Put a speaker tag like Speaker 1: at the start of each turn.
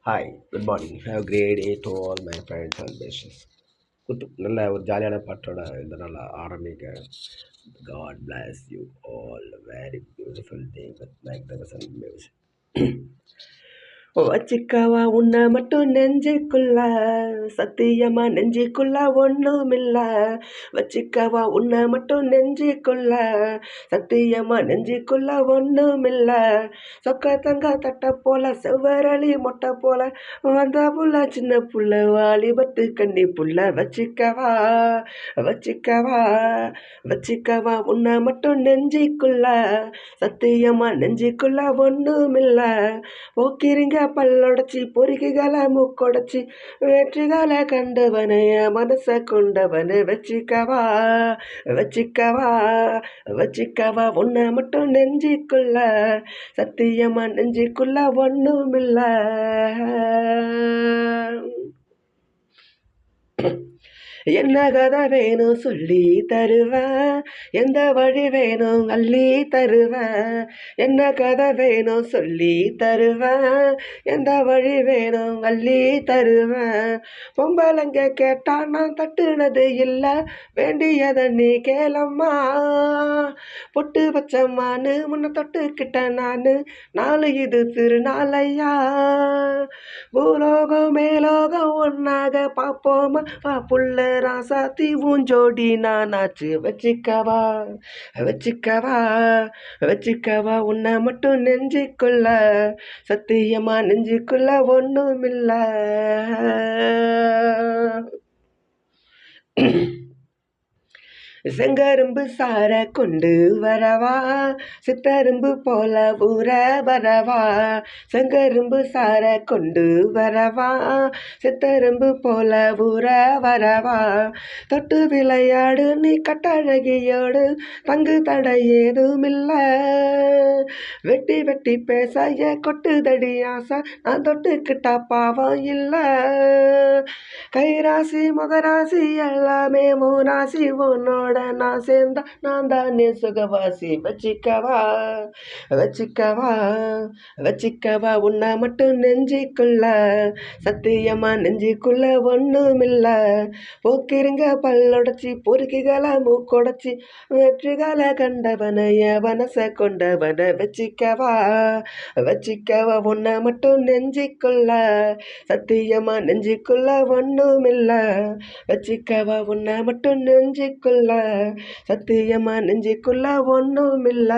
Speaker 1: Hi, good morning. Have great day to all my friends and wishes. நல்ல ஒரு ஜாலியான பாட்டோட இந்த நாள் ஆரம்பிக்க. God bless you all very beautiful day with magnificent music. வச்சிக்கவா உன்னை மட்டும் நெஞ்சுக்குள்ள, சத்தியமா நெஞ்சுக்குள்ள ஒண்ணுமில்ல. வச்சிக்கவா உன்னை மட்டும் நெஞ்சுக்குள்ள, சத்தியமா நெஞ்சுக்குள்ள ஒண்ணுமில்ல. சொக்க தங்க தட்ட போல, செவ்வரளி மொட்டை போல, வந்த புள்ள சின்ன புள்ள, வாலிபத்து கண்ணி புள்ள. வச்சிக்கவா வச்சிக்கவா வச்சிக்கவா உன்னை மட்டும் நெஞ்சுக்குள்ள, சத்தியமா நெஞ்சுக்குள்ள ஒண்ணுமில்ல. போக்கிரிங்க பல்லொடச்சி, பொறுக்கிகளை மூக்கொடச்சி, வெற்றிகளை கண்டவனே மனச கொண்டவனே. வச்சிக்கவா வச்சிக்கவா வச்சிக்கவா உன்னை மட்டும் நெஞ்சுக்குள்ள, சத்தியமா நெஞ்சுக்குள்ள ஒண்ணுமில்ல. என்ன கதை வேணும் சொல்லி தருவேன், எந்த வழி வேணும் அள்ளி தருவேன். என்ன கதை வேணும் சொல்லி தருவேன், எந்த வழி வேணும் அள்ளி தருவேன். பொம்பளைங்க கேட்டா நான் தட்டுனது இல்லை, வேண்டியதை நீ கேளம்மா. பொட்டு வச்சம்மானு முன்ன தொட்டுக்கிட்ட நானு, நாலு இது திருநாளையா. பூலோகம் மேலோகம் ஒன்னாக பார்ப்போமா, வா புள்ள ராசாத்தி ஊஞ்சோடி நானாச்சு. வச்சிக்கவா வச்சிக்கவா வச்சிக்கவா உன்னை மட்டும் நெஞ்சுக்குள்ள, சத்தியமா நெஞ்சுக்குள்ள ஒண்ணுமில்ல. செங்கரும்பு சார கொண்டு வரவா, சித்தரும்பு போல ஊற வரவா. செங்கரும்பு சார கொண்டு வரவா, சித்தரும்பு போல ஊற வரவா. தொட்டு விளையாடு நீ கட்டழகியோடு, தங்கு தடை ஏதுமில்ல. வெட்டி வெட்டி பேச கொட்டுதடி ஆசை, நான் தொட்டுக்கிட்டா பாவம் இல்ல. கைராசி முகராசி எல்லாமே மூராசி, உன்னோட நான் சேர்ந்தா நான் தானே சுகவாசி. வச்சிக்கவா வச்சிக்கவா வச்சிக்கவா உன்னை மட்டும் நெஞ்சுக்குள்ள, சத்தியமா நெஞ்சுக்குள்ள ஒண்ணுமில்ல. போக்கிருங்க பல்லொடச்சி, பொறுக்கிகளை மூக்கொடச்சி, வெற்றிகளை கண்டவன மனச கொண்டவன. வச்சிக்கவா வச்சிக்கவா உன்னை மட்டும் நெஞ்சுக்குள்ள, சத்தியமா நெஞ்சுக்குள்ள ஒண்ணுமில்ல. வச்சிக்கவா உன்னை மட்டும் நெஞ்சுக்குள்ள, சத்தியமா நெஞ்சுக்குள்ள ஒண்ணுமில்ல.